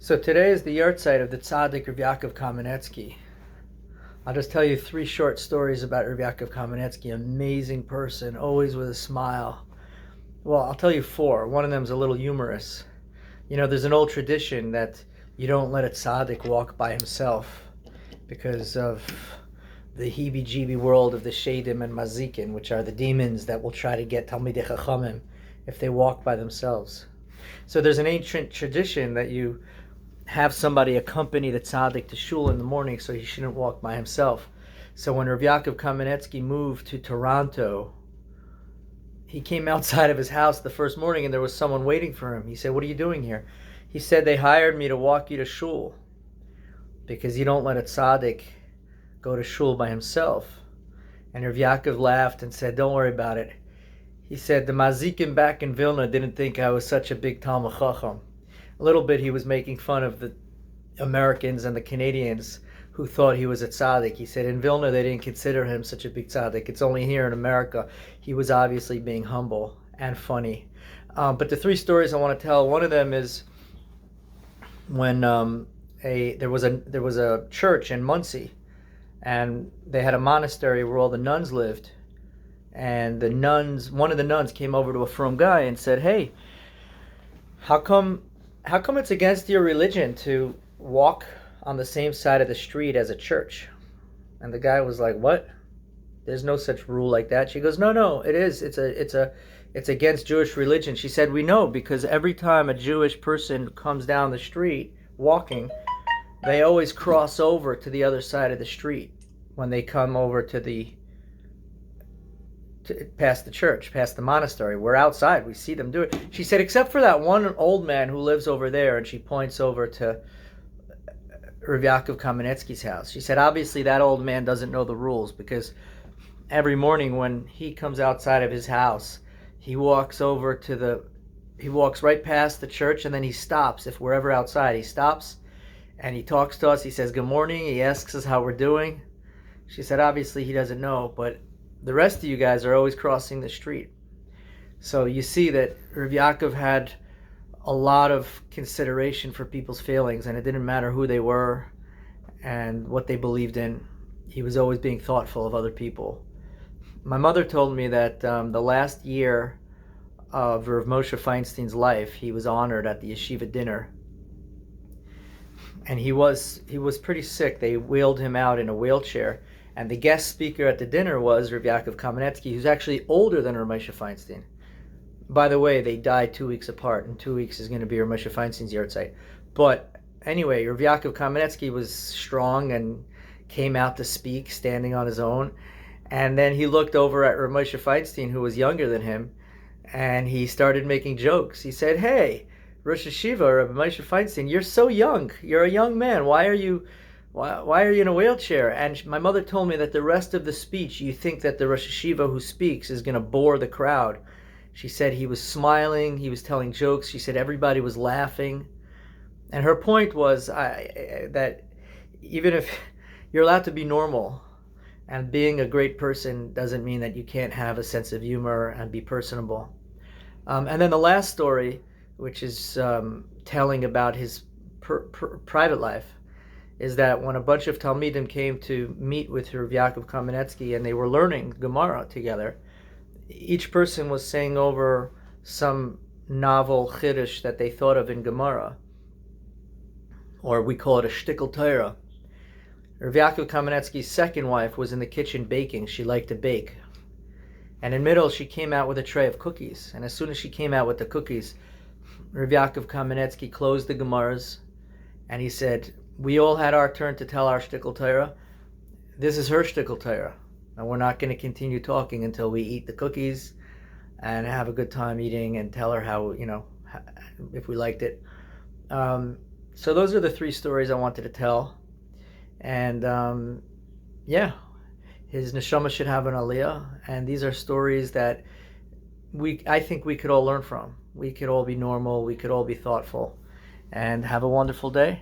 So today is the Yurtzeit of the tzadik Rav Yaakov Kamenetzky. I'll just tell you 3 short stories about Rav Yaakov Kamenetzky. Amazing person, always with a smile. Well, I'll tell you 4. One of them is a little humorous. You know, there's an old tradition that you don't let a tzadik walk by himself because of the heebie-jeebie world of the shadim and mazikin, which are the demons that will try to get talmidei chachamim if they walk by themselves. So there's an ancient tradition that you have somebody accompany the tzaddik to shul in the morning so he shouldn't walk by himself. So when Rav Yaakov Kamenetzky moved to Toronto, he came outside of his house the first morning and there was someone waiting for him. He said, "What are you doing here?" He said, "They hired me to walk you to shul because you don't let a tzaddik go to shul by himself." And Rav Yaakov laughed and said, "Don't worry about it." He said, "The mazikim back in Vilna didn't think I was such a big Talmid Chacham." A little bit he was making fun of the Americans and the Canadians who thought he was a tzaddik. He said in Vilna they didn't consider him such a big tzaddik. It's only here in America. He was obviously being humble and funny. But the 3 stories I want to tell, one of them is when there was a church in Muncie, and they had a monastery where all the nuns lived. And one of the nuns came over to a frum guy and said, "Hey, how come it's against your religion to walk on the same side of the street as a church?" And the guy was like, "What? There's no such rule like that." She goes, No, it is. It's against Jewish religion." She said, "We know, because every time a Jewish person comes down the street walking, they always cross over to the other side of the street when they come over past the church, past the monastery. We're outside, we see them do it." She said, "Except for that one old man who lives over there," and she points over to Rav Yaakov Kamenetzky's house. She said, "Obviously that old man doesn't know the rules, because every morning when he comes outside of his house, he walks right past the church, and then he stops. If we're ever outside, he stops and he talks to us. He says good morning, he asks us how we're doing." She said, "Obviously he doesn't know, but the rest of you guys are always crossing the street." So you see that Rav Yaakov had a lot of consideration for people's feelings, and it didn't matter who they were and what they believed in. He was always being thoughtful of other people. My mother told me that the last year of Rav Moshe Feinstein's life, he was honored at the yeshiva dinner. And he was pretty sick. They wheeled him out in a wheelchair. And the guest speaker at the dinner was Rav Yaakov Kamenetzky, who's actually older than Rav Moshe Feinstein. By the way, they died 2 weeks apart, and 2 weeks is going to be Rav Moshe Feinstein's Yurtzeit. But anyway, Rav Yaakov Kamenetzky was strong and came out to speak, standing on his own. And then he looked over at Rav Moshe Feinstein, who was younger than him, and he started making jokes. He said, "Hey, Rosh Hashiva, Rav Moshe Feinstein, you're so young. You're a young man. Why are you in a wheelchair?" And my mother told me that the rest of the speech, you think that the Rosh Hashiva who speaks is going to bore the crowd. She said he was smiling, he was telling jokes. She said everybody was laughing. And her point was that even if you're allowed to be normal, and being a great person doesn't mean that you can't have a sense of humor and be personable. And then the last story, which is telling about his private life, is that when a bunch of Talmidim came to meet with Rav Yaakov Kamenetzky and they were learning Gemara together, each person was saying over some novel chiddush that they thought of in Gemara, or we call it a shtickle Torah. Rav Yaakov Kamenetzky's second wife was in the kitchen baking. She liked to bake. And in the middle, she came out with a tray of cookies. And as soon as she came out with the cookies, Rav Yaakov Kamenetzky closed the Gemaras and he said, "We all had our turn to tell our shtickle Torah. This is her shtickle Torah. And we're not going to continue talking until we eat the cookies and have a good time eating and tell her how, if we liked it." So those are the 3 stories I wanted to tell. And his neshama should have an aliyah. And these are stories that I think we could all learn from. We could all be normal. We could all be thoughtful. And have a wonderful day.